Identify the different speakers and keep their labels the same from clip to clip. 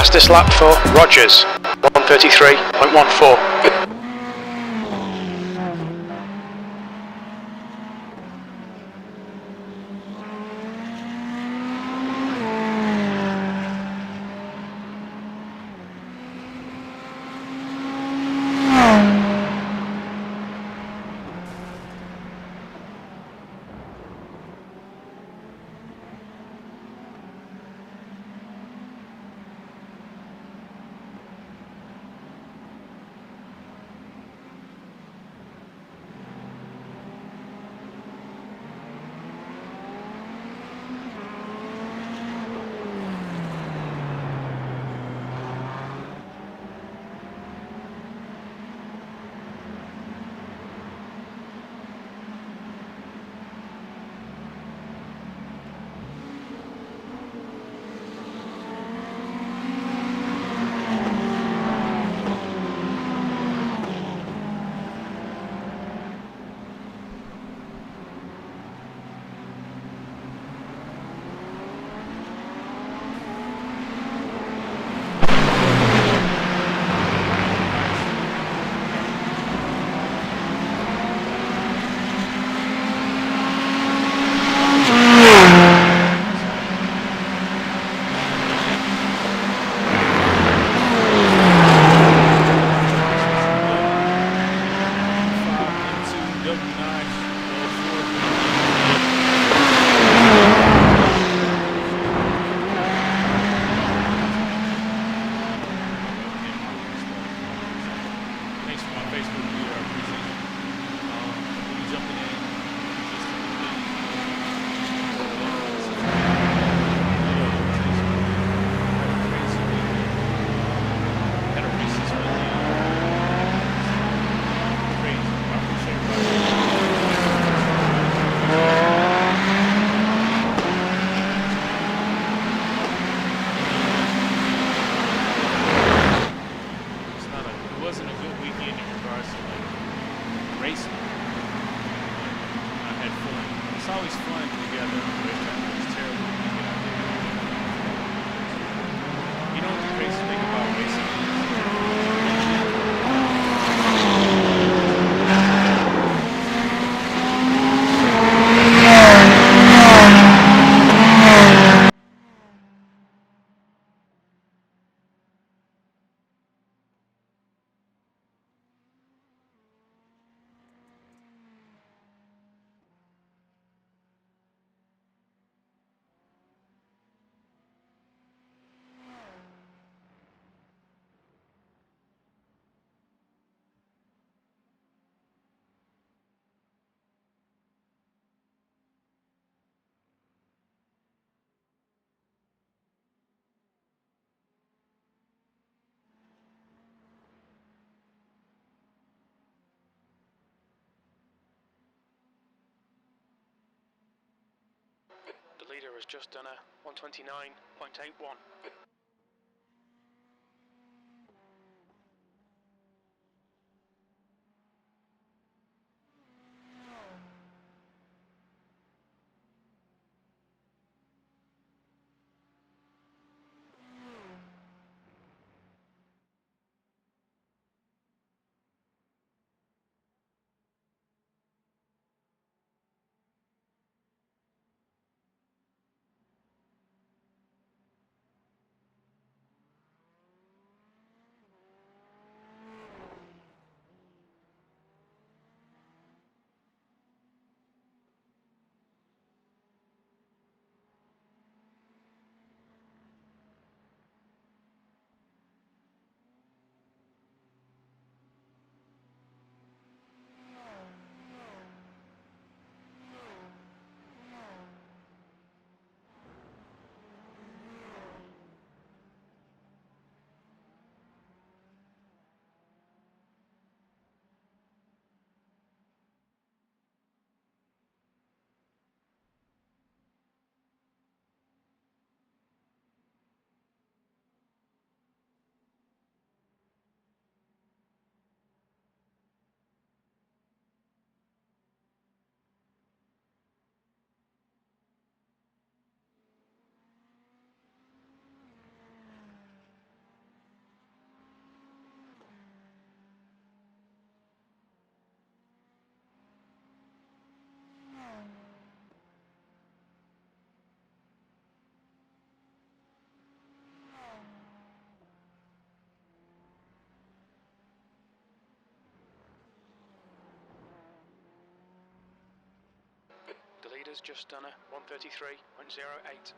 Speaker 1: Fastest lap for Rogers, 1:33.14. The leader has just done a 1:29.81. leader's just done a 1:33.08.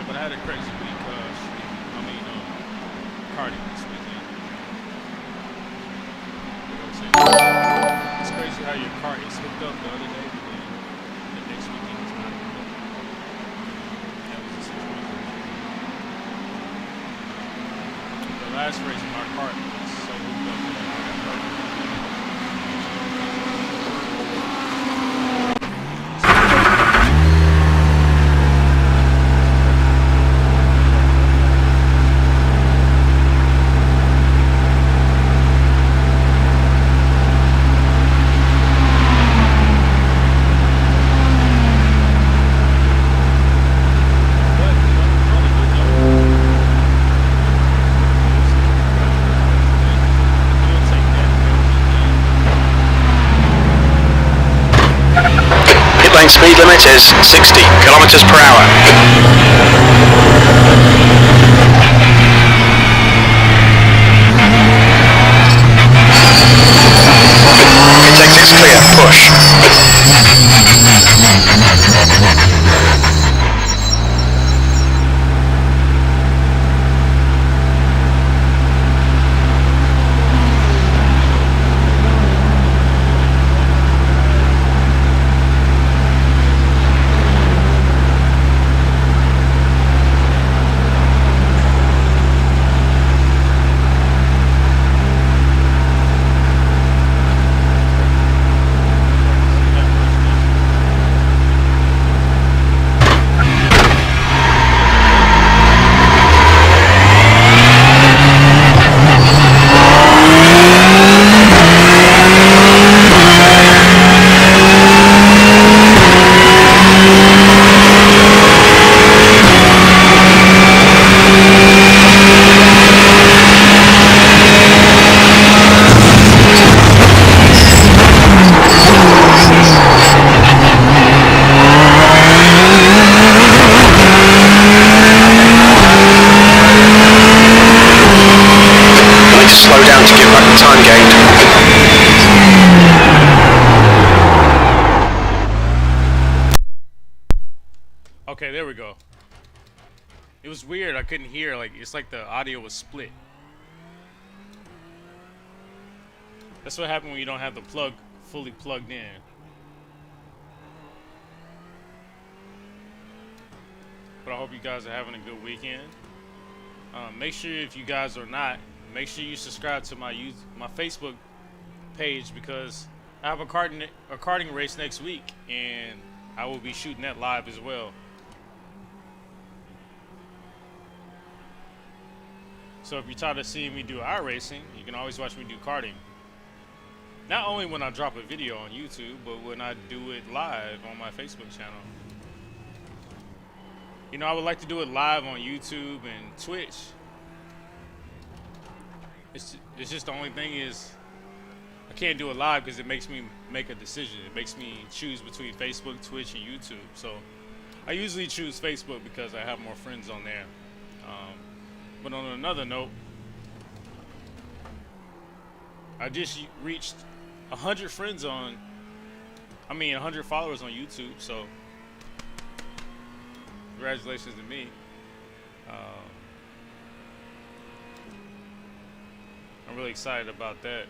Speaker 2: But I had a crazy week. Karting this weekend. It's crazy how your car is hooked up the other day, but then the next weekend it's not hooked up. That was the situation. The last race, my car was so hooked up that I got hurt.
Speaker 1: Speed limit is 60 kilometers per hour. Exit clear, push. Slow down to give back the time gained.
Speaker 2: Okay, there we go. It was weird. I couldn't hear. Like, it's like the audio was split. That's what happened when you don't have the plug fully plugged in. But I hope you guys are having a good weekend. Make sure if you guys are not, make sure you subscribe to my Facebook page, because I have a karting race next week, and I will be shooting that live as well. So if you're tired of seeing me do iRacing, you can always watch me do karting. Not only when I drop a video on YouTube, but when I do it live on my Facebook channel. You know, I would like to do it live on YouTube and Twitch. It's just the only thing is I can't do it live because it makes me make a decision. It makes me choose between Facebook, Twitch, and YouTube. So I usually choose Facebook because I have more friends on there. But on another note, I just reached 100 friends on, 100 followers on YouTube. So congratulations to me. I'm really excited about that.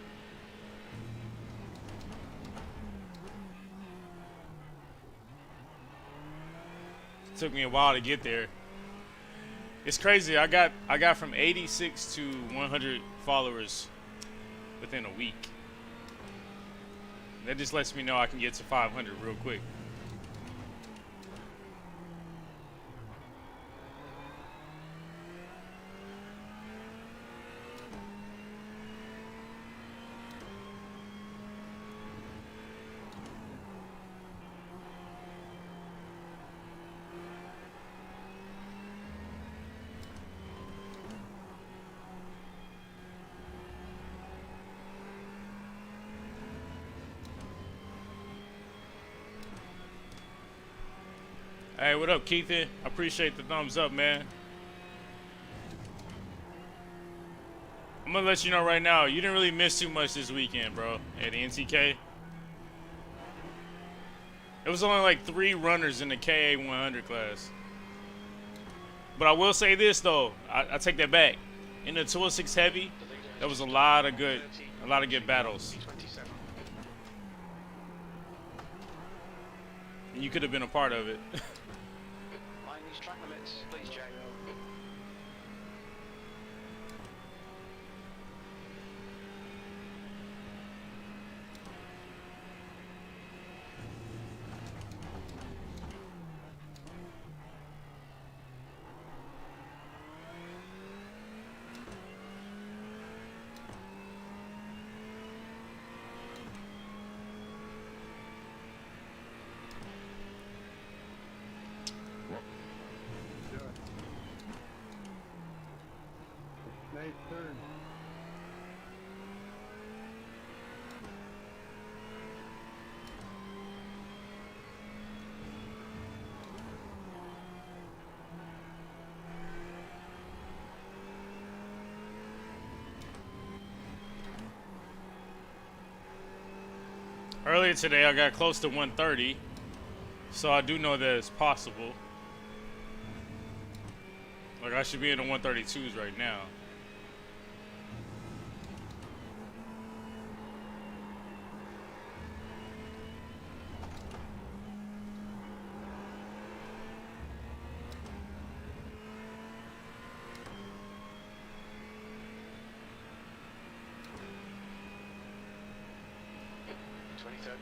Speaker 2: It took me a while to get there. It's crazy. I got from 86 to 100 followers within a week. That just lets me know I can get to 500 real quick. Hey, what up, Keita? I appreciate the thumbs up, man. I'm gonna let you know right now, you didn't really miss too much this weekend, bro, at the NTK. It was only like 3 runners in the KA 100 class. But I will say this though, I take that back. In the 206 heavy, there was a lot of good battles. And you could have been a part of it.
Speaker 1: Track limits, please, Jay.
Speaker 3: Nice turn.
Speaker 2: Earlier today, I got close to 130, so I do know that it's possible. Like, I should be in the 132s right now.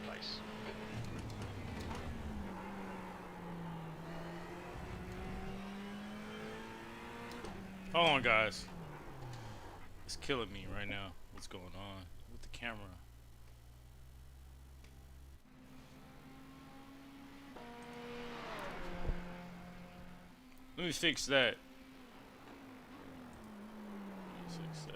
Speaker 1: Place.
Speaker 2: Hold on, guys. It's killing me right now. What's going on with the camera? Let me fix that. Fix that.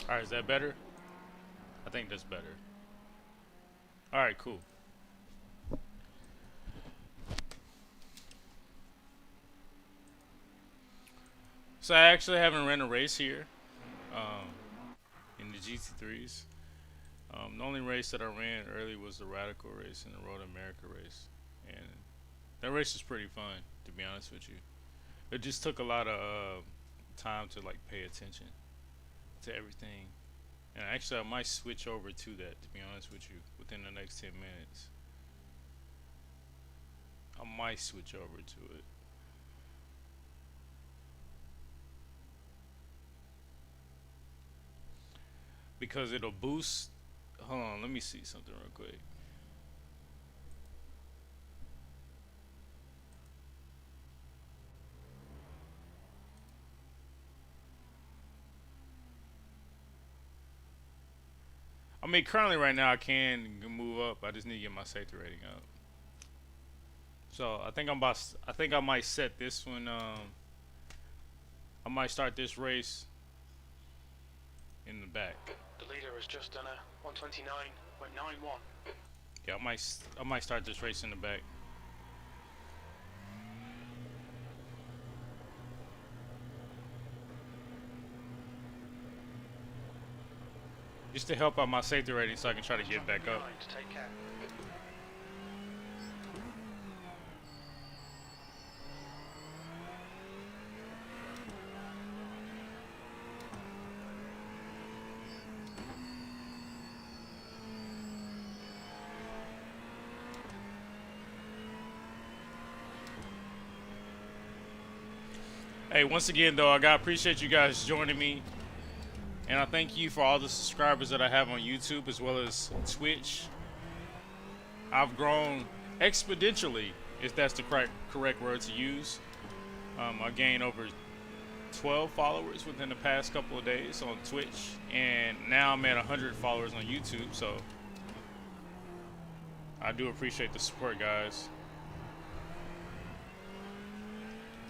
Speaker 2: Alright, is that better? I think that's better. Alright, cool. So I actually haven't ran a race here in the GT3s. The only race that I ran early was the Radical race and the Road America race. And that race was pretty fun, to be honest with you. It just took a lot of time to like pay attention to everything. And actually, I might switch over to that, to be honest with you, within the next 10 minutes. I might switch over to it. Because it'll boost. Hold on, let me see something real quick. I mean, currently right now I can move up. I just need to get my safety rating up. So I think I might set this one. I might start this race in the back.
Speaker 1: The leader has just done a 129.91.
Speaker 2: Yeah, I might start this race in the back. Just to help out my safety rating so I can try to get back up.
Speaker 1: Take care.
Speaker 2: Hey, once again though, I appreciate you guys joining me. And I thank you for all the subscribers that I have on YouTube as well as Twitch. I've grown exponentially, if that's the correct word to use. I gained over 12 followers within the past couple of days on Twitch. And now I'm at 100 followers on YouTube. So I do appreciate the support, guys.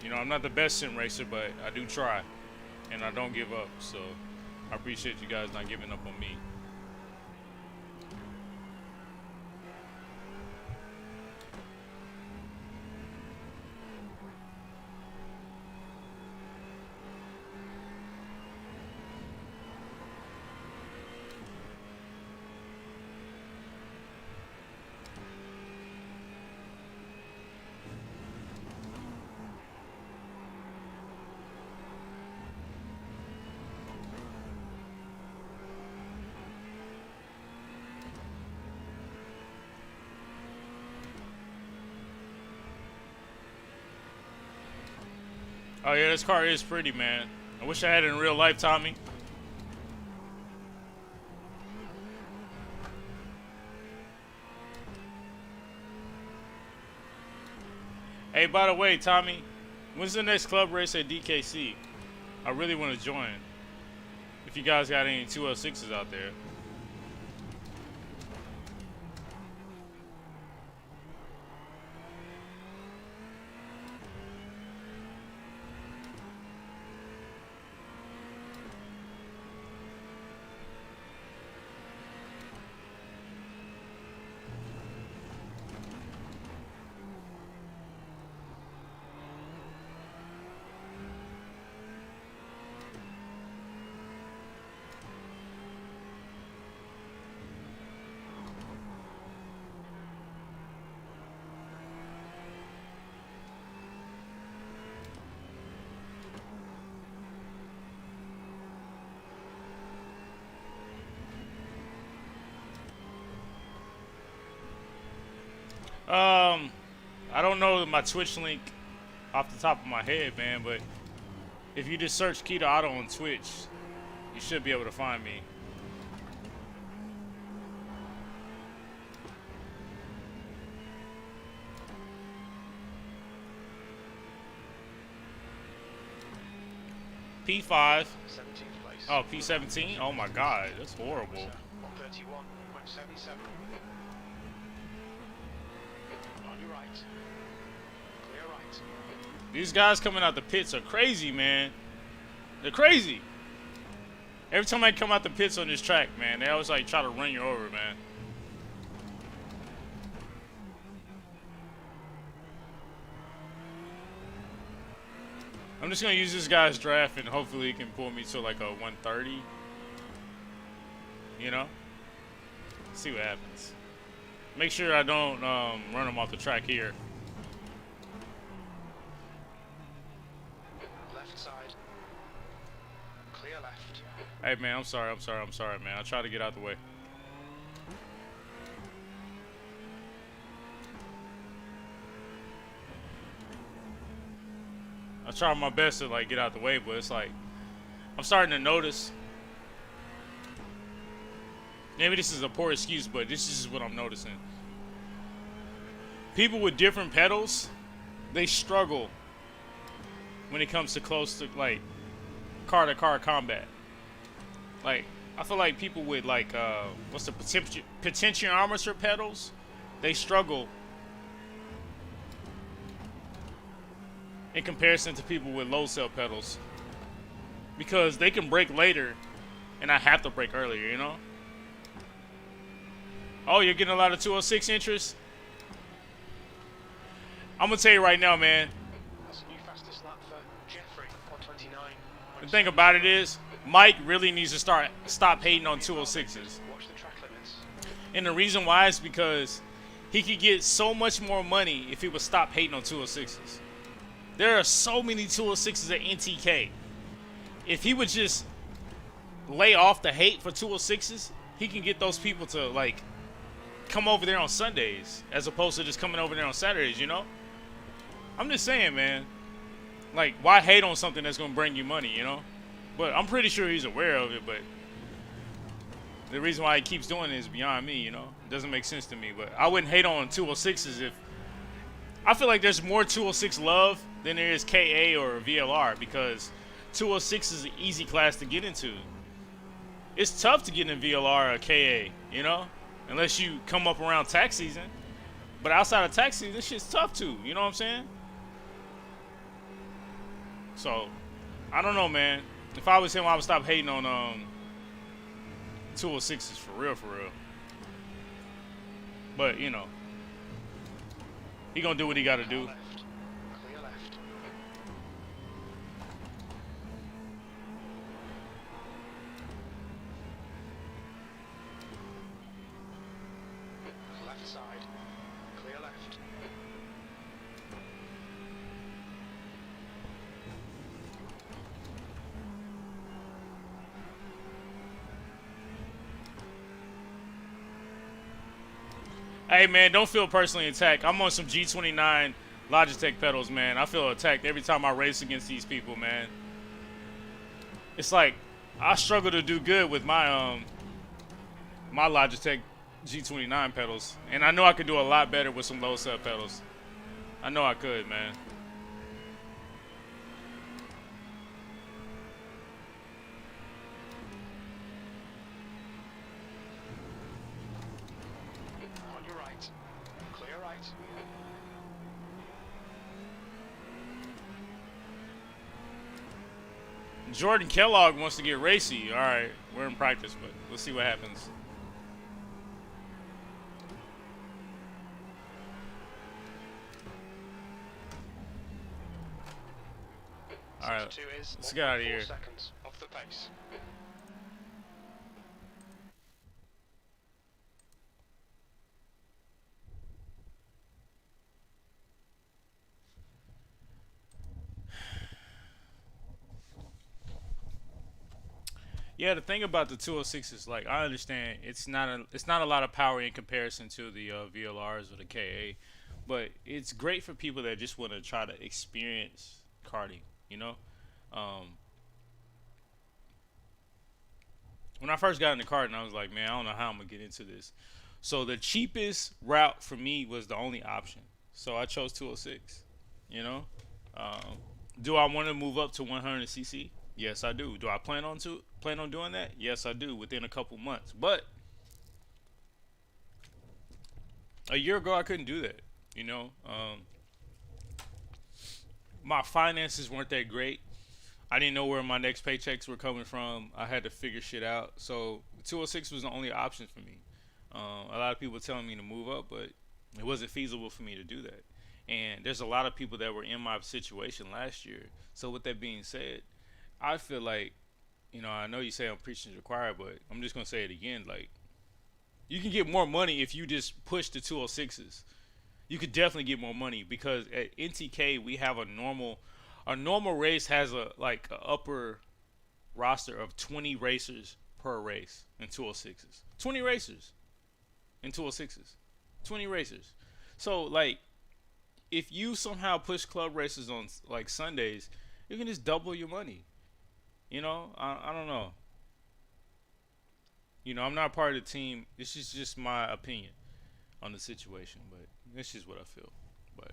Speaker 2: You know, I'm not the best sim racer, but I do try. And I don't give up, so I appreciate you guys not giving up on me. Oh yeah, this car is pretty, man. I wish I had it in real life, Tommy. Hey, by the way, Tommy, when's the next club race at DKC? I really want to join. If you guys got any 206s out there. I don't know my Twitch link off the top of my head, man, but if you just search Keita Auto on Twitch, you should be able to find me. P5.
Speaker 1: 17th place.
Speaker 2: Oh, P17? Oh my god, that's horrible.
Speaker 1: 131.77. On your right. Clear right.
Speaker 2: These guys coming out the pits are crazy, man. They're crazy. Every time I come out the pits on this track, man, they always like try to run you over, man. I'm just gonna use this guy's draft and hopefully he can pull me to like a 130. You know? See what happens. Make sure I don't run him off the track here.
Speaker 1: Left side.
Speaker 2: Hey man, I'm sorry, man. I'll try to get out the way. I try my best to like get out the way, but it's like I'm starting to notice. Maybe this is a poor excuse, but this is what I'm noticing. People with different pedals, they struggle when it comes to close to like car-to-car combat. Like I feel like people with like what's the potentiometer pedals, they struggle in comparison to people with low cell pedals because they can brake later and I have to brake earlier, you know? Oh, you're getting a lot of 206 interest? I'm gonna tell you right now, man. The thing about it is, Mike really needs to stop hating on 206s. And the reason why is because he could get so much more money if he would stop hating on 206s. There are so many 206s at NTK. If he would just lay off the hate for 206s, he can get those people to like come over there on Sundays as opposed to just coming over there on Saturdays, you know? I'm just saying, man. Like, why hate on something that's going to bring you money, you know? But I'm pretty sure he's aware of it, but the reason why he keeps doing it is beyond me, you know? It doesn't make sense to me, but I wouldn't hate on 206s if... I feel like there's more 206 love than there is KA or VLR because 206 is an easy class to get into. It's tough to get in VLR or KA, you know? Unless you come up around tax season. But outside of tax season, this shit's tough too, you know what I'm saying? So, I don't know, man. If I was him, I would stop hating on 206s for real, for real. But, you know, he gonna do what he gotta do.
Speaker 4: Left side, clear left.
Speaker 2: Hey, man, don't feel personally attacked. I'm on some G29 Logitech pedals, man. I feel attacked every time I race against these people, man. It's like I struggle to do good with my my Logitech G29 pedals, and I know I could do a lot better with some low cell pedals. I know I could, man.
Speaker 4: On your right, clear right.
Speaker 2: Jordan Kellogg wants to get racy. All right, we're in practice, but let's see what happens. All right, let's get out of here.
Speaker 4: 4 seconds off the pace.
Speaker 2: Yeah, the thing about the 206 is like I understand it's not a lot of power in comparison to the VLRs or the KA, but it's great for people that just want to try to experience karting. You know, when I first got into karting, I was like, man, I don't know how I'm gonna get into this. So the cheapest route for me was the only option. So I chose 206. You know, do I want to move up to 100cc? Yes, I do. Do I plan on doing that? Yes, I do. Within a couple months. But a year ago, I couldn't do that. You know, my finances weren't that great. I didn't know where my next paychecks were coming from. I had to figure shit out. So 206 was the only option for me. A lot of people were telling me to move up, but it wasn't feasible for me to do that. And there's a lot of people that were in my situation last year. So with that being said, I feel like, you know, I know you say I'm preaching to the choir, but I'm just going to say it again. Like, you can get more money if you just push the 206s. You could definitely get more money because at NTK, we have a normal race has a upper roster of 20 racers per race in 206s. 20 racers in 206s. 20 racers. So like, if you somehow push club races on like Sundays, you can just double your money. You know, I don't know. You know, I'm not part of the team. This is just my opinion on the situation, but this is what I feel. But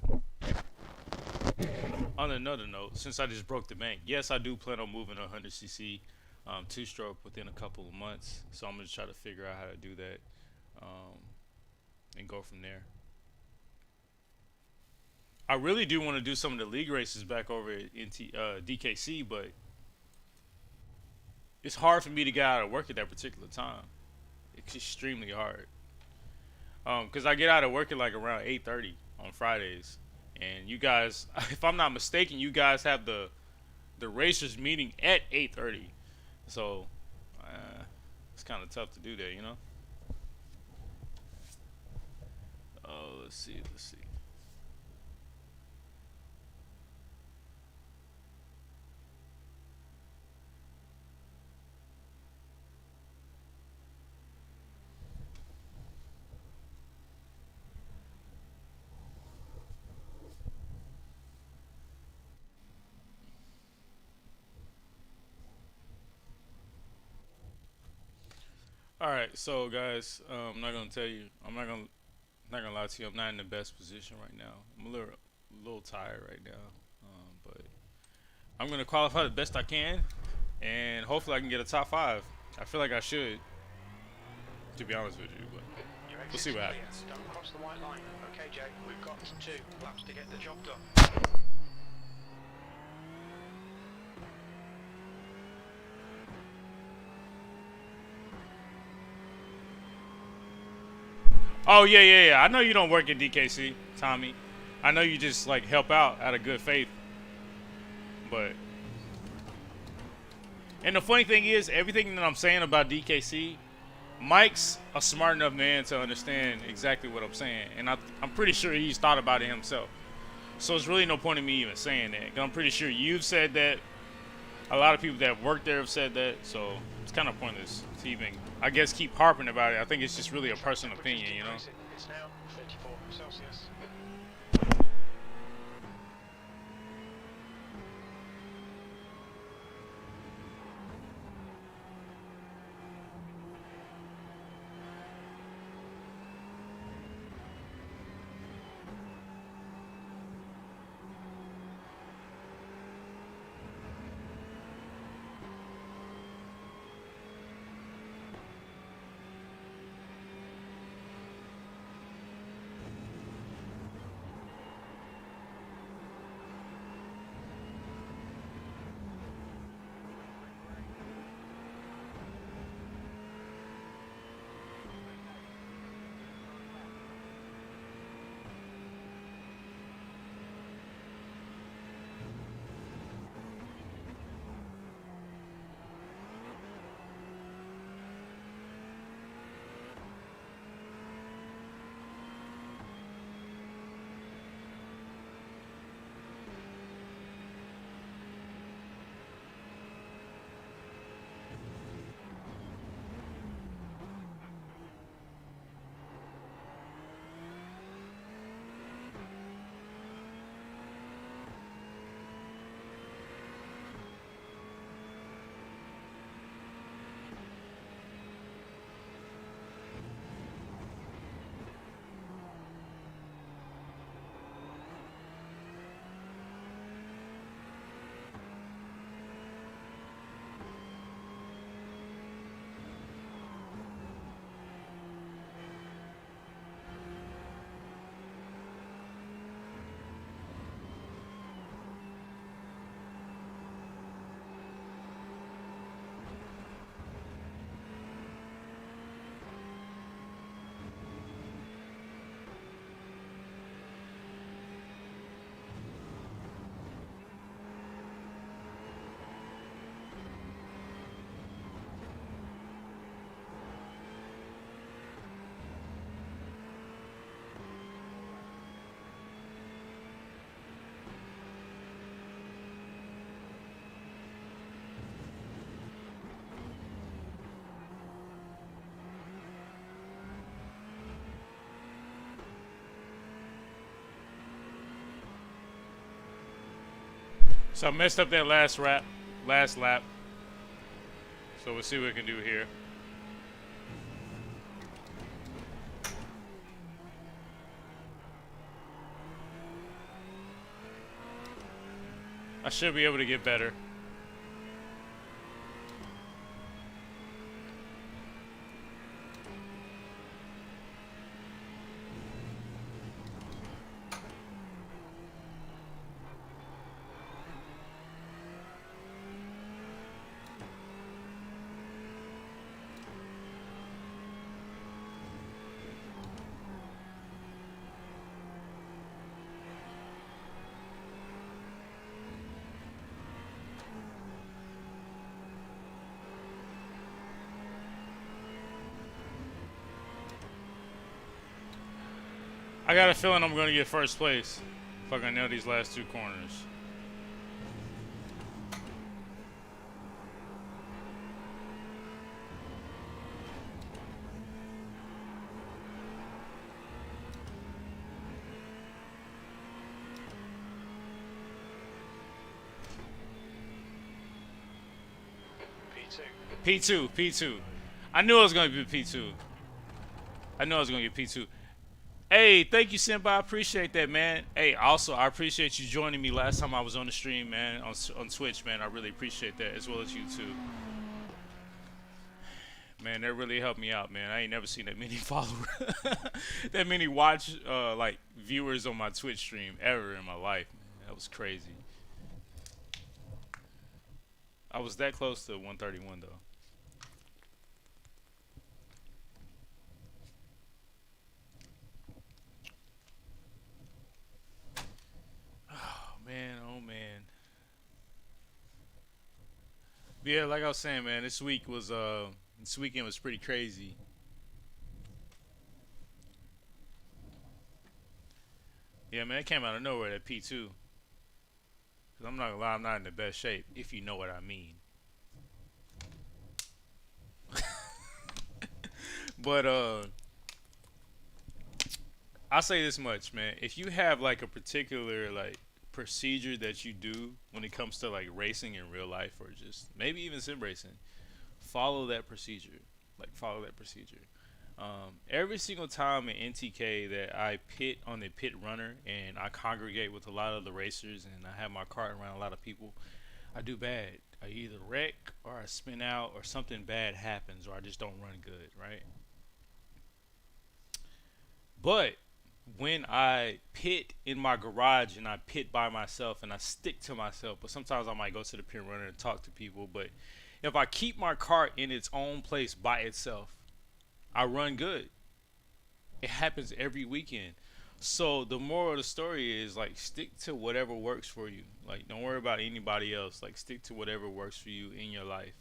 Speaker 2: on another note, since I just broke the bank, yes, I do plan on moving a 100cc two-stroke within a couple of months. So I'm gonna try to figure out how to do that and go from there. I really do want to do some of the league races back over in DKC, but it's hard for me to get out of work at that particular time. It's extremely hard. Because I get out of work at like around 8:30 on Fridays, and you guys, if I'm not mistaken, you guys have the racers meeting at 8:30, so it's kind of tough to do that, you know. Let's see. All right, so guys, I'm not gonna tell you. Not gonna lie to you. I'm not in the best position right now. I'm a little tired right now, but I'm gonna qualify the best I can, and hopefully I can get a top 5. I feel like I should, to be honest with you, but we'll see what happens.
Speaker 4: Don't cross the white line. Okay, Jay, we've got 2 laps to get the job done.
Speaker 2: Oh yeah. I know you don't work at DKC, Tommy. I know you just like help out of good faith. But and the funny thing is, everything that I'm saying about DKC, Mike's a smart enough man to understand exactly what I'm saying, and I'm pretty sure he's thought about it himself. So it's really no point in me even saying that. 'Cause I'm pretty sure you've said that. A lot of people that work there have said that. So it's kind of pointless to even, I guess, keep harping about it. I think it's just really a personal opinion, you know.
Speaker 4: It's now 34 Celsius.
Speaker 2: So I messed up that last lap. So we'll see what we can do here. I should be able to get better. I got a feeling I'm going to get first place if I can nail these last two corners. P2. I knew I was going to be P2. I knew I was going to get P2. Hey, thank you, Senpai. I appreciate that, man. Hey, also, I appreciate you joining me last time I was on the stream, man, on Twitch, man. I really appreciate that, as well as you, too. Man, that really helped me out, man. I ain't never seen that many followers, that many like, viewers on my Twitch stream ever in my life, man. That was crazy. I was that close to 131, though. Oh man. But yeah, like I was saying, man, this weekend was pretty crazy. Yeah, man, it came out of nowhere, that P2. Cause I'm not gonna lie, I'm not in the best shape, if you know what I mean. But I'll say this much, man. If you have like a particular like procedure that you do when it comes to like racing in real life, or just maybe even sim racing, follow that procedure. Like, follow that procedure. Every single time in NTK that I pit on the pit runner and I congregate with a lot of the racers and I have my cart around a lot of people, I do bad. I either wreck or I spin out or something bad happens or I just don't run good, right? But when I pit in my garage and I pit by myself and I stick to myself, but sometimes I might go to the pit runner and talk to people, but if I keep my cart in its own place by itself, I run good. It happens every weekend. So the moral of the story is, like, stick to whatever works for you. Like, don't worry about anybody else. Like, stick to whatever works for you in your life.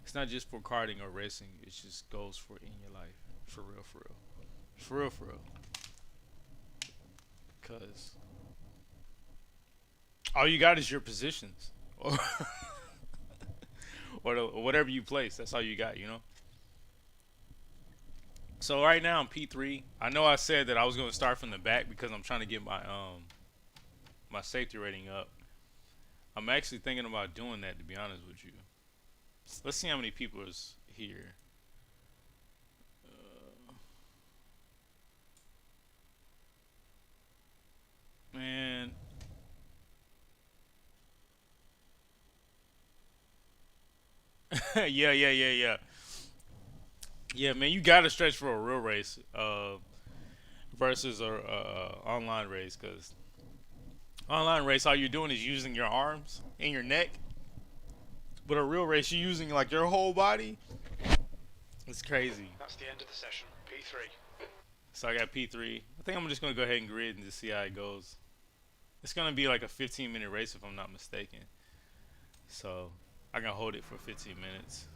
Speaker 2: It's not just for karting or racing. It just goes for in your life. For real, for real. For real, for real. Because all you got is your positions. Or whatever you place. That's all you got, you know? So right now I'm P3. I know I said that I was going to start from the back because I'm trying to get my my safety rating up. I'm actually thinking about doing that, to be honest with you. Let's see how many people is here. Man. Yeah. Yeah, man, you gotta stretch for a real race versus a online race, because online race, all you're doing is using your arms and your neck. But a real race, you're using like your whole body. It's crazy.
Speaker 4: That's the end of the session. P3.
Speaker 2: So I got P3. I think I'm just gonna go ahead and grid and just see how it goes. It's gonna be like a 15-minute race if I'm not mistaken. So I can hold it for 15 minutes.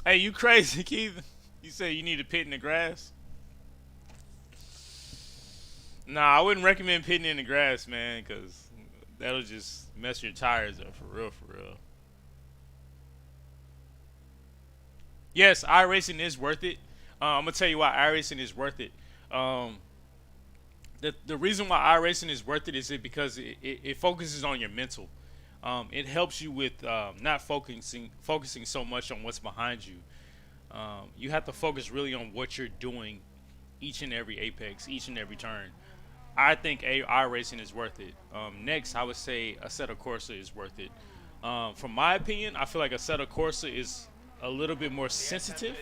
Speaker 2: Hey, you crazy, Keith? You say you need to pit in the grass? Nah, I wouldn't recommend pitting in the grass, man, because that'll just mess your tires up, for real, for real. Yes, iRacing is worth it. I'm gonna tell you why iRacing is worth it. Um, the reason why iRacing is worth it is because it focuses on your mental. It helps you with not focusing so much on what's behind you. You have to focus really on what you're doing each and every apex, each and every turn. I think iRacing is worth it. Next, I would say Assetto Corsa is worth it. From my opinion, I feel like Assetto Corsa is a little bit more sensitive,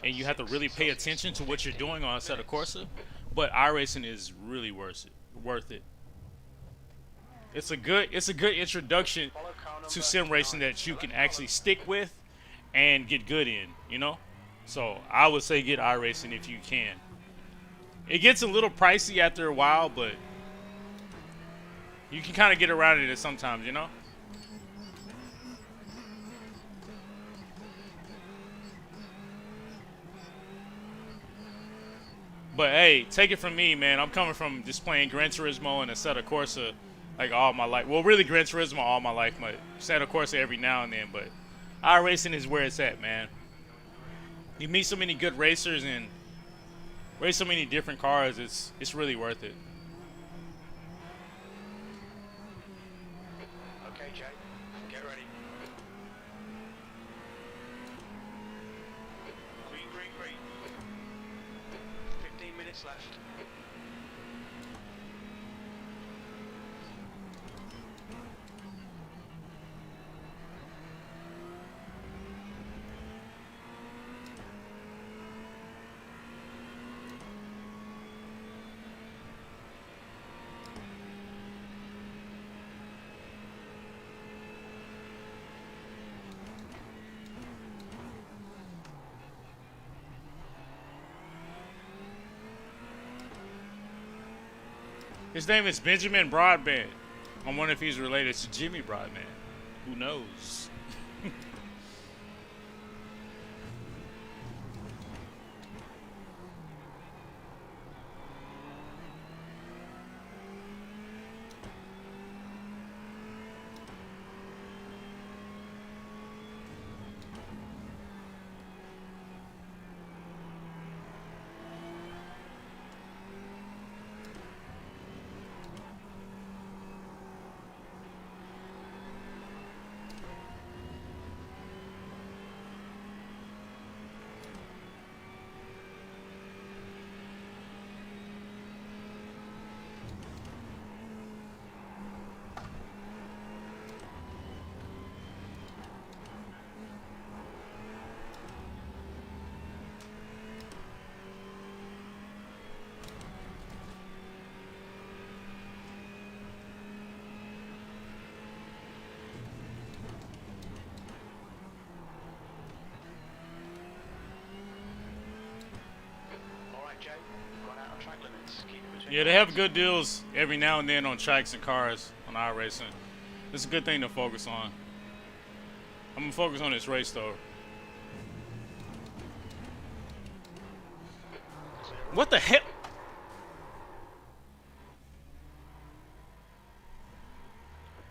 Speaker 2: and you have to really pay attention to what you're doing on Assetto Corsa. But iRacing is really worth it. Worth it. It's a good introduction to sim racing that you can actually stick with and get good in. You know, so I would say get iRacing if you can. It gets a little pricey after a while, but you can kind of get around it sometimes, you know? But hey, take it from me, man. I'm coming from just playing Gran Turismo and Assetto Corsa like all my life. Well, really Gran Turismo all my life, but Assetto Corsa every now and then. But iRacing is where it's at, man. You meet so many good racers and race so many different cars. It's really worth it.
Speaker 4: Okay, Jay, get ready. Green, green, green. 15 minutes left.
Speaker 2: His name is Benjamin Broadbent. I wonder if he's related to Jimmy Broadbent. Who knows?
Speaker 4: Alright, Jay, we've gone out of track limits. Keep it between
Speaker 2: Yeah, they have good deals every now and then on tracks and cars on iRacing. It's a good thing to focus on. I'm gonna focus on this race though. What the hell?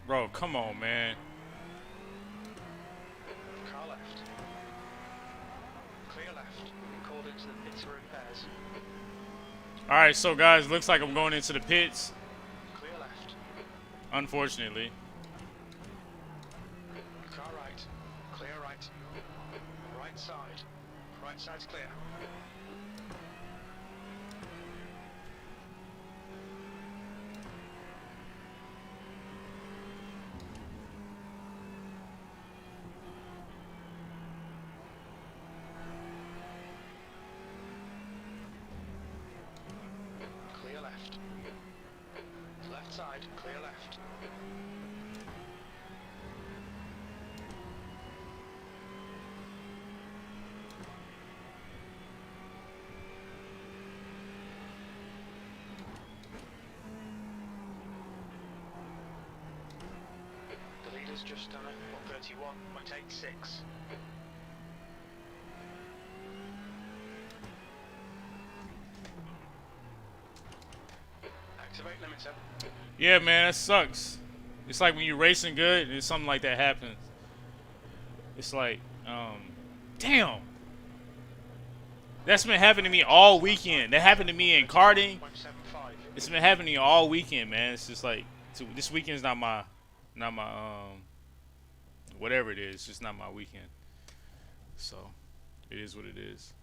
Speaker 2: Bro, come on, man.
Speaker 4: car left. Clear left. Called into the pits for repairs.
Speaker 2: Alright, so guys, looks like I'm going into the pits.
Speaker 4: Clear left.
Speaker 2: Unfortunately.
Speaker 4: Car right. Clear right. Right side. Right side's clear. Clear left. Left side, clear left. The leader's just done a 131.86. Activate limiter.
Speaker 2: Yeah, man, that sucks. It's like when you're racing good and something like that happens. It's like, damn. That's been happening to me all weekend. That happened to me in karting.
Speaker 4: 1.75.
Speaker 2: It's been happening all weekend, man. It's just like this weekend's not my whatever it is. It's just not my weekend. So it is what it is.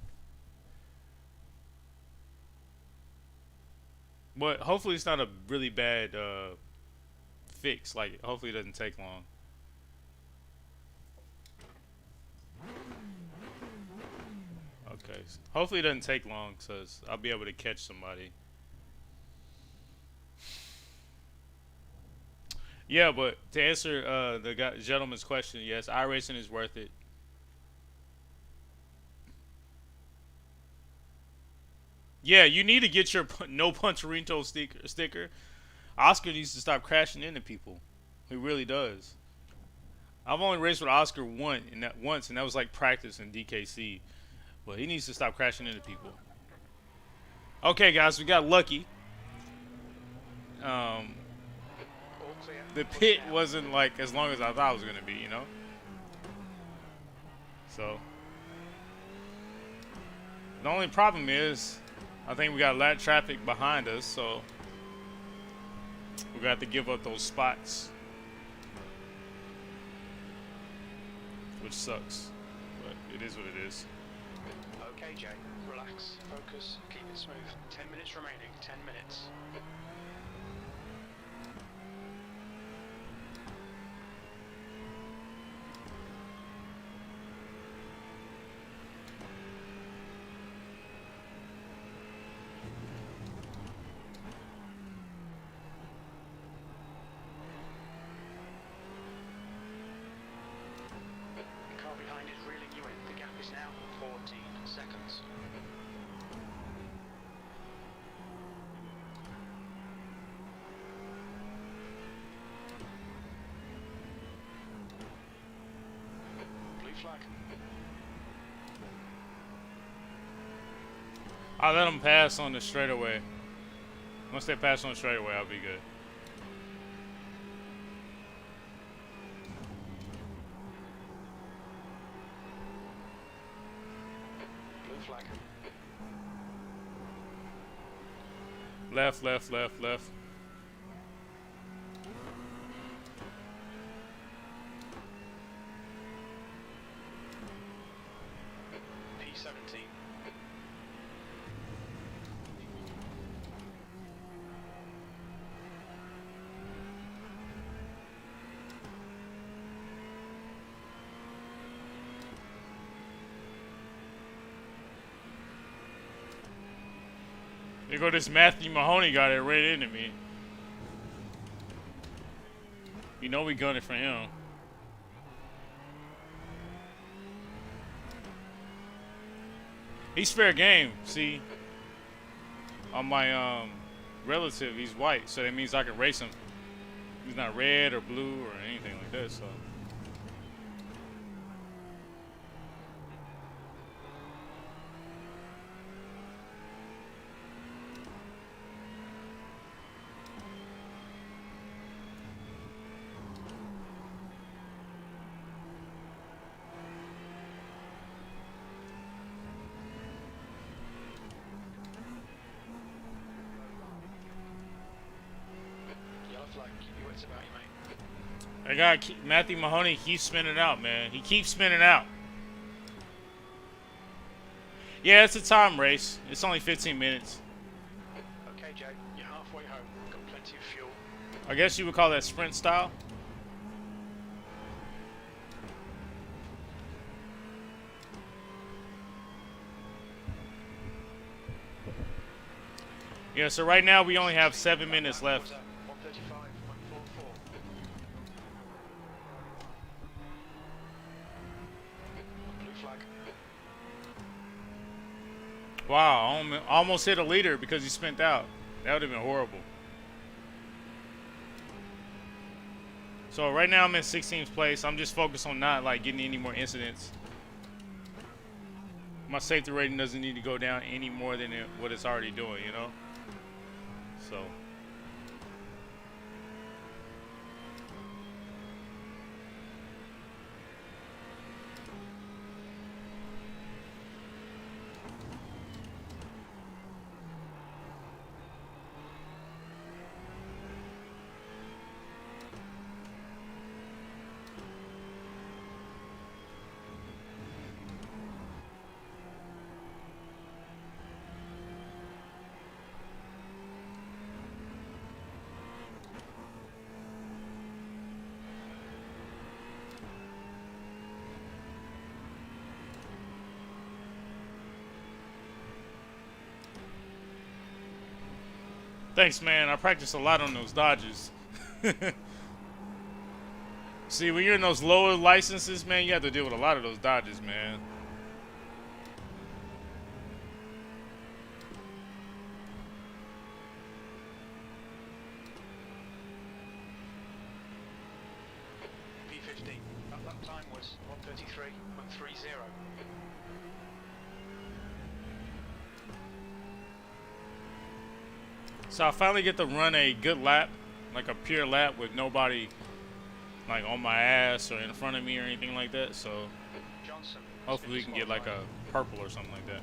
Speaker 2: But hopefully it's not a really bad fix. Like hopefully it doesn't take long. Okay. Hopefully it doesn't take long, cause I'll be able to catch somebody. Yeah, but to answer the gentleman's question, yes, iRacing is worth it. Yeah, you need to get your no puncherito sticker. Oscar needs to stop crashing into people. He really does. I've only raced with Oscar once, and that was like practice in DKC. But he needs to stop crashing into people. Okay, guys, we got lucky.
Speaker 4: All clear.
Speaker 2: The pit wasn't like as long as I thought it was gonna be, you know. So the only problem is, I think we got a lot of traffic behind us, so we're gonna have to give up those spots, which sucks, but it is what it is.
Speaker 4: Okay, Jay. Relax. Focus. Keep it smooth. 10 minutes remaining. 10 minutes. The car behind is reeling you in. The gap is now 14 seconds. Blue flag.
Speaker 2: I'll let them pass on the straightaway. Once they pass on the straightaway, I'll be good.
Speaker 4: Blue flag.
Speaker 2: Left, left, left, left.
Speaker 4: P17.
Speaker 2: There go this Matthew Mahoney guy that ran into me. You know we gunning for him. He's fair game. See, on my relative, he's white, so that means I can race him. He's not red or blue or anything like that. So.
Speaker 4: Yellow flag. Keep your wits about you, mate.
Speaker 2: I got Matthew Mahoney keeps spinning out, man. He keeps spinning out. Yeah, it's a time race. It's only 15 minutes.
Speaker 4: Okay, Jay. You're halfway home. Got plenty of fuel.
Speaker 2: I guess you would call that sprint style. Yeah, so right now we only have 7 minutes left.
Speaker 4: 135, 144. Blue flag.
Speaker 2: Wow, I almost hit a leader because he spent out. That would have been horrible. So right now I'm in 16th place. I'm just focused on not like getting any more incidents. My safety rating doesn't need to go down any more than what it's already doing, you know? So. Thanks, man. I practice a lot on those dodges. See, when you're in those lower licenses, man, you have to deal with a lot of those dodges, man.
Speaker 4: P15. That lap time was 1:33.30.
Speaker 2: So I finally get to run a good lap, like a pure lap with nobody like on my ass or in front of me or anything like that. So
Speaker 4: Johnson.
Speaker 2: hopefully we can get like a purple or something like that.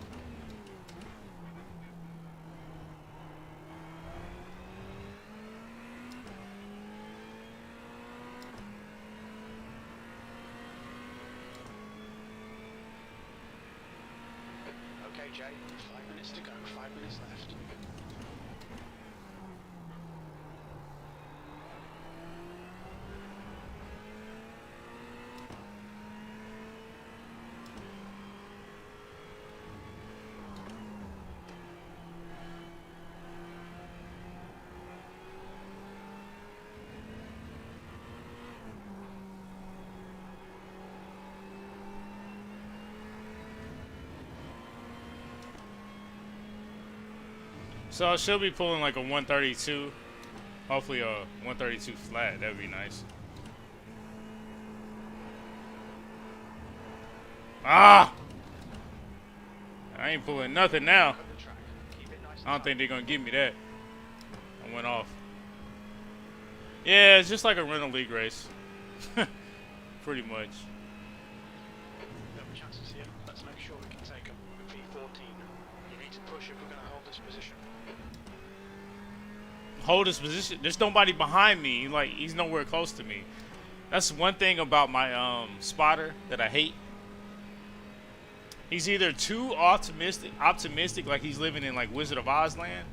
Speaker 4: Okay, Jay. 5 minutes to go. 5 minutes left.
Speaker 2: So I should be pulling like a 132. Hopefully a 132 flat. That would be nice. Ah! I ain't pulling nothing now.
Speaker 4: Cut the track. Keep it nice and
Speaker 2: I don't
Speaker 4: tight.
Speaker 2: think they're going to give me that. I went off. Yeah, it's just like a rental league race. Pretty much.
Speaker 4: No chances here. Let's make sure we can take them. P14. You need to push if we're going to hold this position.
Speaker 2: Hold his position. There's nobody behind me. Like, he's nowhere close to me. That's one thing about my spotter that I hate. He's either too optimistic, like he's living in like Wizard of Oz land,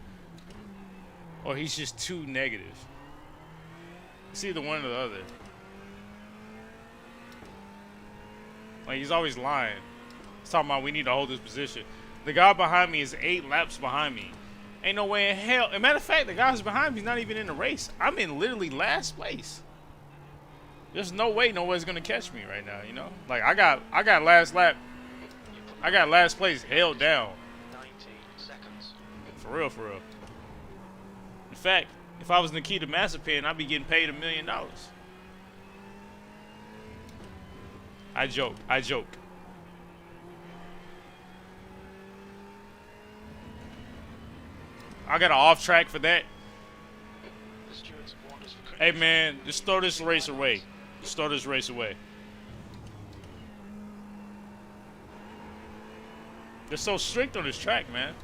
Speaker 2: or he's just too negative. It's either one or the other. Like, he's always lying. He's talking about we need to hold this position. The guy behind me is 8 laps behind me. Ain't no way in hell. As a matter of fact, the guy who's behind me is not even in the race. I'm in literally last place. There's no way nobody's gonna catch me right now, you know? Like, I got last lap. I got last place held down.
Speaker 4: 19 seconds.
Speaker 2: For real, for real. In fact, if I was Nikita Mazepin, I'd be getting paid $1 million. I joke. I joke. I got an off track for that.
Speaker 4: The stewards have warned us for
Speaker 2: Hey man, just throw this race away. Just throw this race away. They're so strict on this track, man.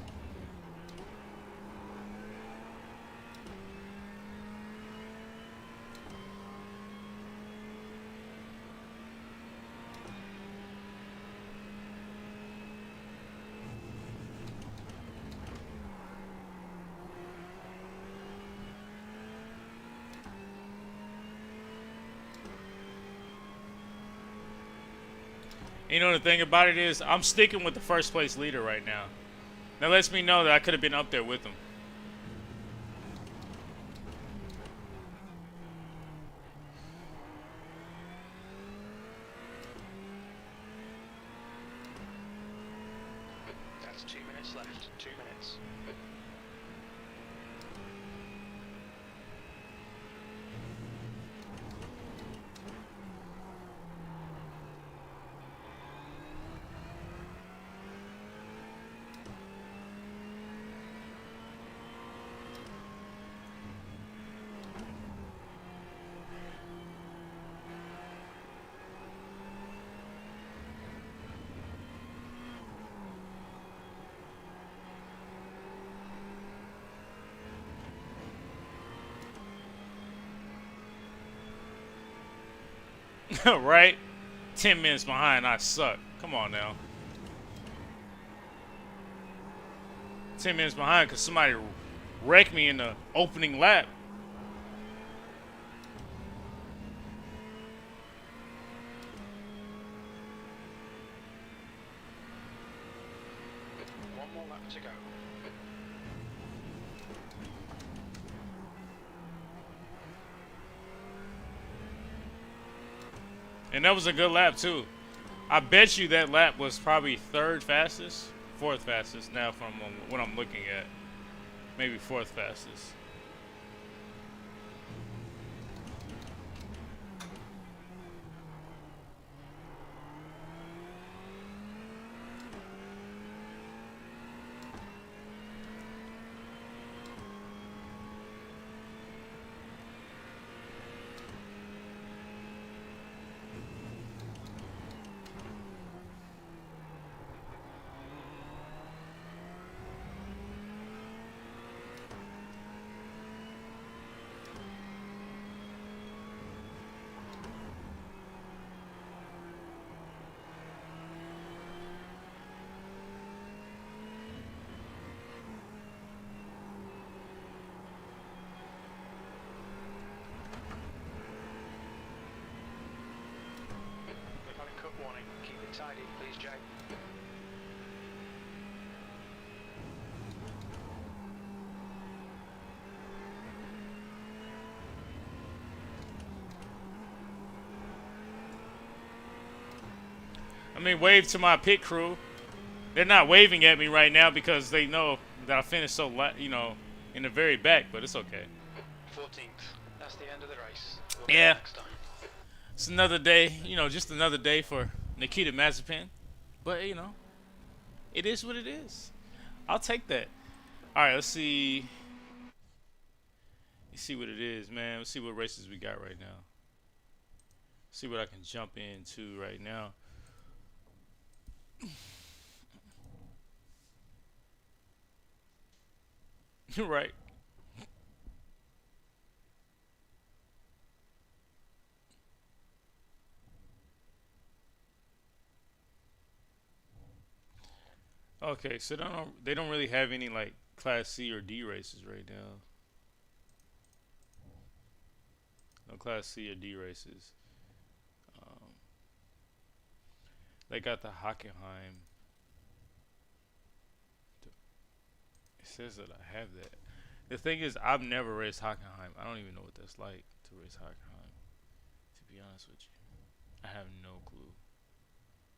Speaker 2: You know, the thing about it is, I'm sticking with the first place leader right now. That lets me know that I could have been up there with him.
Speaker 4: That's 2 minutes left. 2 minutes.
Speaker 2: Right? 10 minutes behind, I suck. Come on now. 10 minutes behind because somebody wrecked me in the opening lap.
Speaker 4: One more lap to go.
Speaker 2: And that was a good lap too. I bet you that lap was probably third fastest, fourth fastest now from what I'm looking at. Maybe fourth fastest.
Speaker 4: We've had a cut warning. Keep it tidy, please, Jay.
Speaker 2: I mean, wave to my pit crew. They're not waving at me right now because they know that I finished so, in the very back. But it's okay.
Speaker 4: 14th. That's the end of the race. We'll
Speaker 2: Yeah.
Speaker 4: next time.
Speaker 2: It's another day, just another day for Nikita Mazepin. But, it is what it is. I'll take that. All right, let's see. Let's see what it is, man. Let's see what races we got right now. See what I can jump into right now. Right. Okay, so they don't really have any like Class C or D races right now. No Class C or D races. Um, they got the Hockenheim. It says that I have that. The thing is, I've never raced Hockenheim. I don't even know what that's like to race Hockenheim. To be honest with you, I have no clue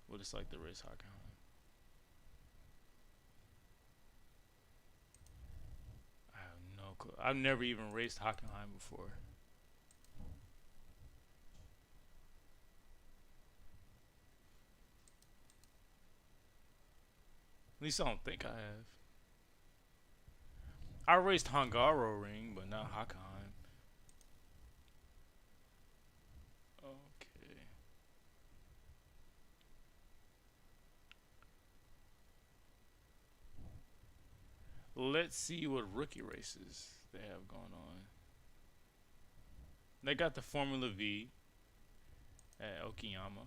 Speaker 2: what it's like to race Hockenheim. I have no clue. I've never even raced Hockenheim before. At least I don't think I have. I raced Hungaroring, but not Hockenheim. Okay. Let's see what rookie races they have going on. They got the Formula V at Okayama.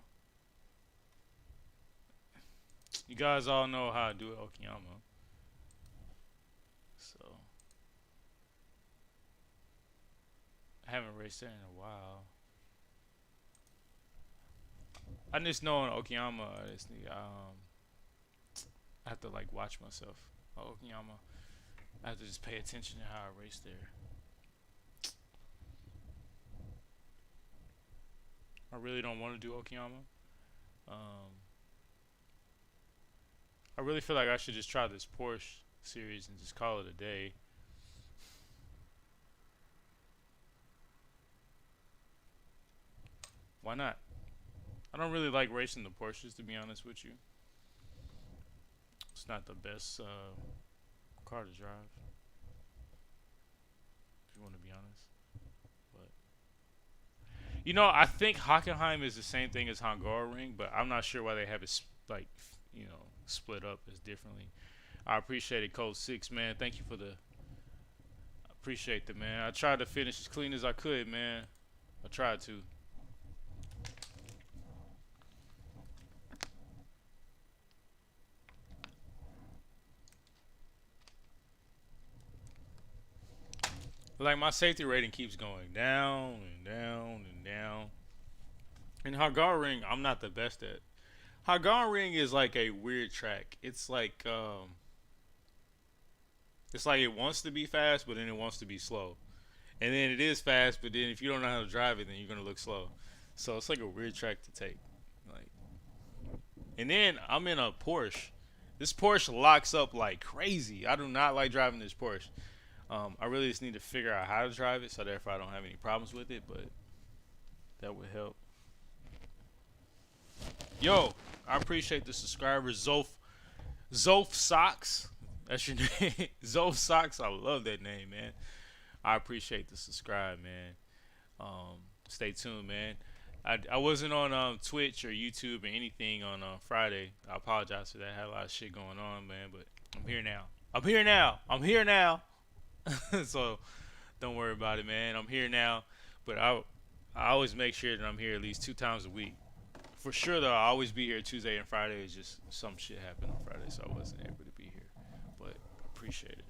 Speaker 2: You guys all know how to do it, Okayama. So I haven't raced there in a while. I just know in Okayama, I have to like watch myself. Okayama, I have to just pay attention to how I race there. I really don't want to do Okayama. I really feel like I should just try this Porsche series and just call it a day. Why not? I don't really like racing the Porsches, to be honest with you. It's not the best car to drive, if you want to be honest. But I think Hockenheim is the same thing as Hungaroring, but I'm not sure why they have it split up as differently. I appreciate it, Code 6, man. Thank you for the. I appreciate that, man. I tried to finish as clean as I could, man. I tried to. Like my safety rating keeps going down and down and down. And Hungaroring, I'm not the best at. Hungaroring is like a weird track. It's like it wants to be fast, but then it wants to be slow. And then it is fast, but then if you don't know how to drive it, then you're gonna look slow. So it's like a weird track to take. Like, and then I'm in a Porsche. This Porsche locks up like crazy. I do not like driving this Porsche. I really just need to figure out how to drive it, so therefore I don't have any problems with it. But that would help. Yo, I appreciate the subscribers. Zoph Socks. That's your name. Zoph Socks. I love that name, man. I appreciate the subscribe, man. Stay tuned, man. I wasn't on Twitch or YouTube or anything on Friday. I apologize for that. I had a lot of shit going on, man, but I'm here now. I'm here now. I'm here now. So don't worry about it, man. I'm here now. But I always make sure that I'm here at least 2 times a week. For sure, though, I'll always be here Tuesday and Friday. It's just some shit happened on Friday, so I wasn't able to be here. But appreciate it.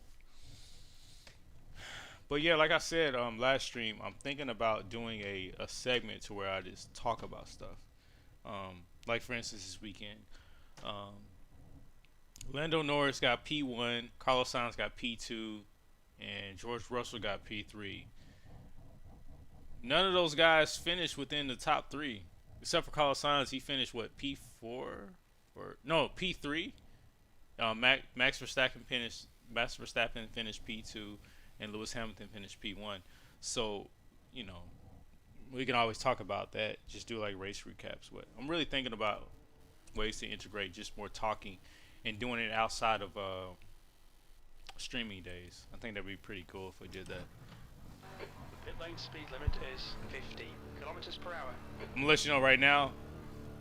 Speaker 2: But yeah, like I said, last stream, I'm thinking about doing a segment to where I just talk about stuff. Like for instance, this weekend, Lando Norris got P1, Carlos Sainz got P2, and George Russell got P3. None of those guys finished within the top 3, except for Carlos Sainz. He finished what, P4 or no, P3. Max Verstappen finished P2. And Lewis Hamilton finished P1. So, you know, we can always talk about that. Just do like race recaps. But I'm really thinking about ways to integrate just more talking and doing it outside of streaming days. I think that'd be pretty cool if we did that.
Speaker 4: Pit lane speed limit is 50 kilometers per hour.
Speaker 2: I'm gonna let you know right now,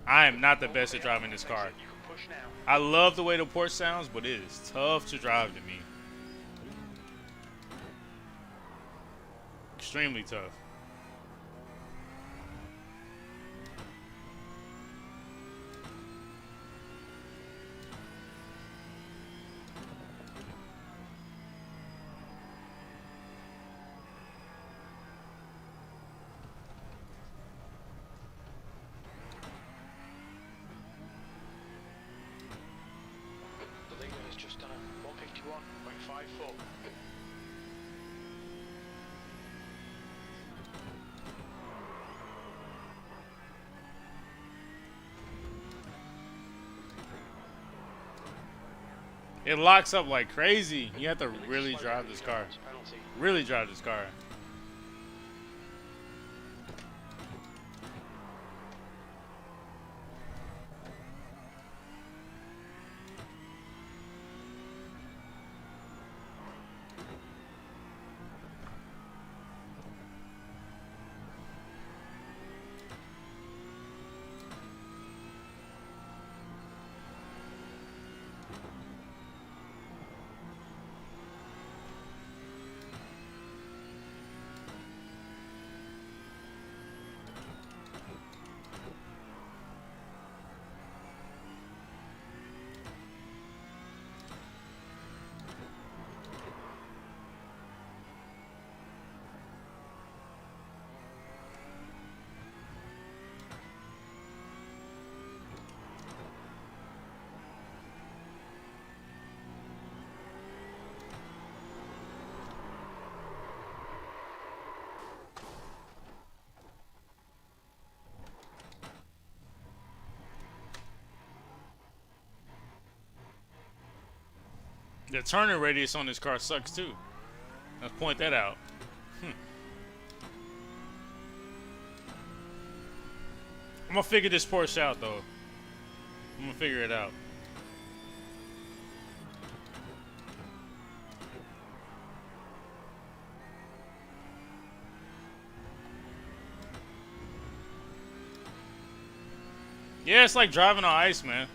Speaker 2: I am not the best at driving this car.
Speaker 4: You can push now.
Speaker 2: I love the way the Porsche sounds, but it is tough to drive to me. Extremely tough.
Speaker 4: The leader has just done a 151.54.
Speaker 2: It locks up like crazy. You have to really drive this car. Really drive this car. The turning radius on this car sucks too. Let's point that out. I'm gonna figure this Porsche out though. I'm gonna figure it out. Yeah, it's like driving on ice, man.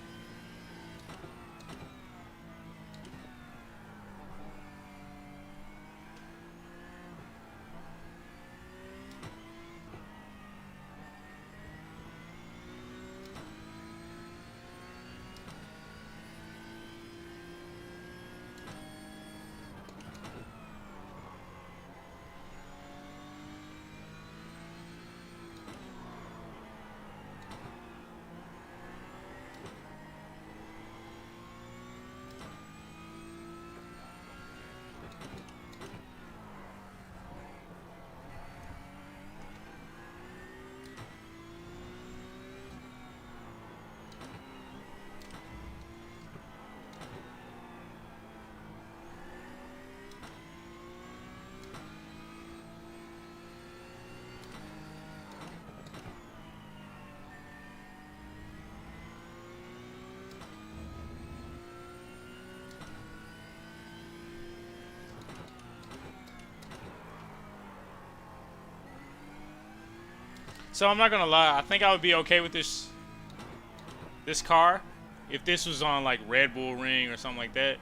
Speaker 2: So I'm not gonna lie, I think I would be okay with this car if this was on like Red Bull Ring or something like that.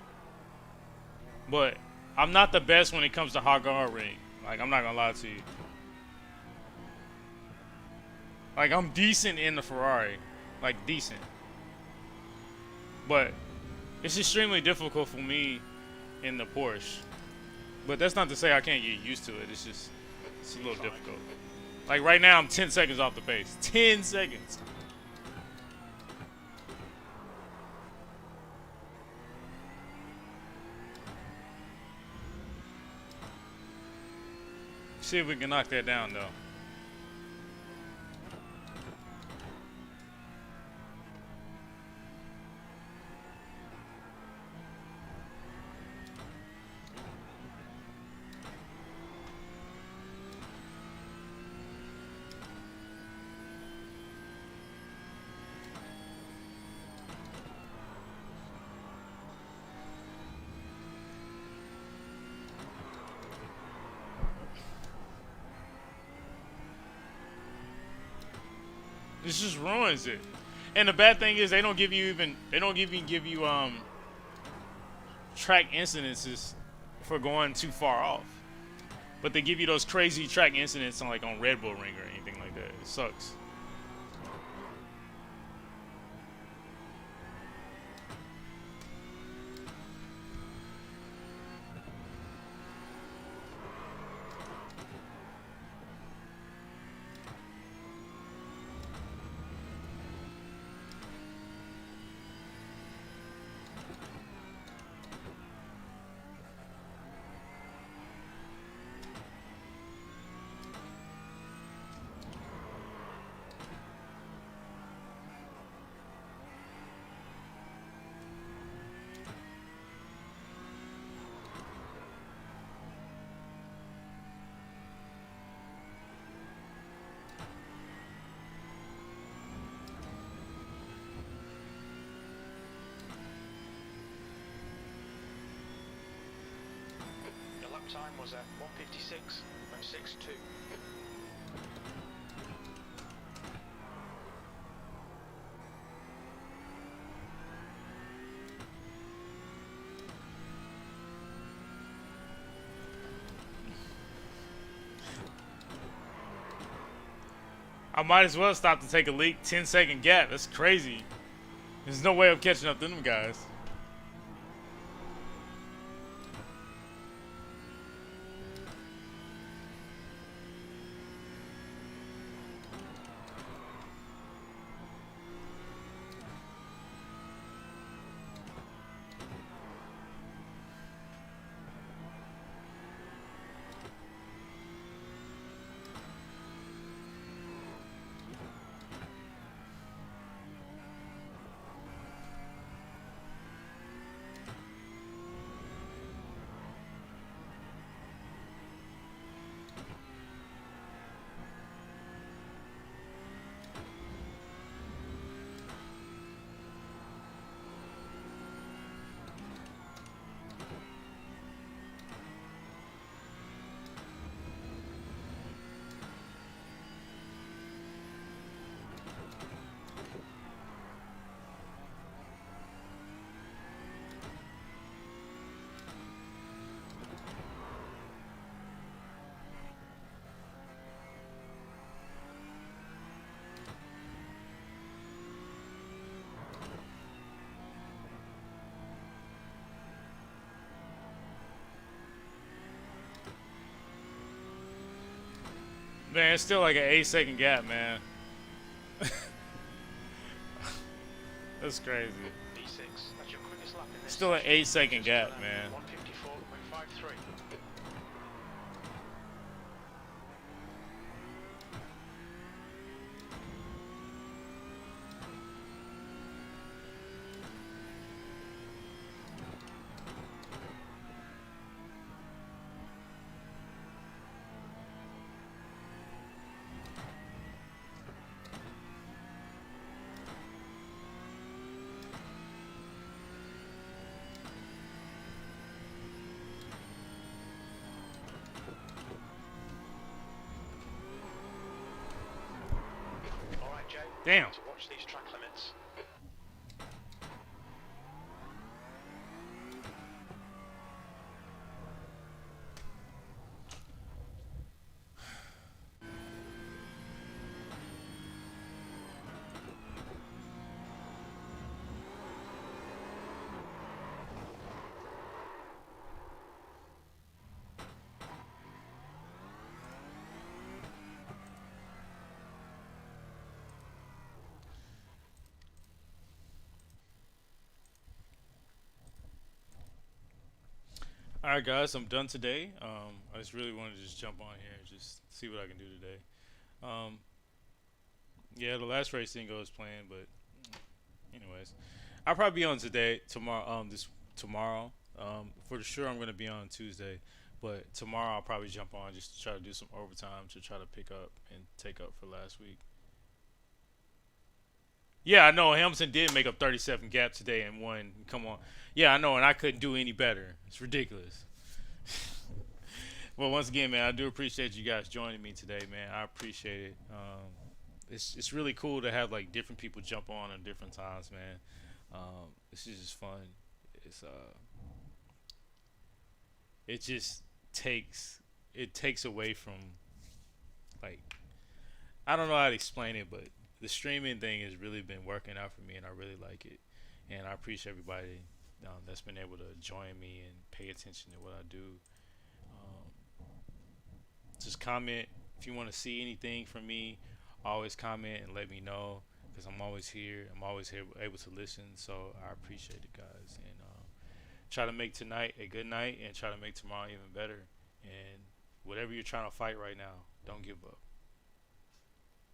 Speaker 2: But I'm not the best when it comes to hot guard ring. Like, I'm not gonna lie to you. Like, I'm decent in the Ferrari. Like, decent. But it's extremely difficult for me in the Porsche. But that's not to say I can't get used to it. It's just, it's a little difficult. Like, right now, I'm 10 seconds off the pace. 10 seconds. See if we can knock that down, though. This just ruins it. And the bad thing is they don't give you track incidences for going too far off. But they give you those crazy track incidents on like on Red Bull Ring or anything like that. It sucks.
Speaker 4: Time was at 156.62.
Speaker 2: I might as well stop to take a leak. 10-second gap. That's crazy. There's no way of catching up to them guys. Man, it's still like an 8-second gap, man. That's crazy.
Speaker 4: V6, that's your quickest lap in this
Speaker 2: Still an
Speaker 4: session.
Speaker 2: 8-second gap, man.
Speaker 4: 154.53. Jay,
Speaker 2: Damn.
Speaker 4: to watch these track limits.
Speaker 2: All right, guys, I'm done today. I just really wanted to just jump on here and just see what I can do today. Um, yeah, the last race didn't go as planned, but anyways, I'll probably be on today, tomorrow. Tomorrow. For sure, I'm gonna be on Tuesday, but tomorrow I'll probably jump on just to try to do some overtime to try to pick up and take up for last week. Yeah, I know Hamilton did make up 37 gap today and won. Come on. Yeah, I know, and I couldn't do any better. It's ridiculous. Well, once again, man, I do appreciate you guys joining me today, man. I appreciate it. It's really cool to have like different people jump on at different times, man. This is just fun. It's it just takes away from like I don't know how to explain it, but the streaming thing has really been working out for me, and I really like it. And I appreciate everybody that's been able to join me and pay attention to what I do. Just comment if you want to see anything from me. Always comment and let me know because I'm always here. I'm always here able to listen. So I appreciate it, guys. And try to make tonight a good night and try to make tomorrow even better. And whatever you're trying to fight right now, don't give up.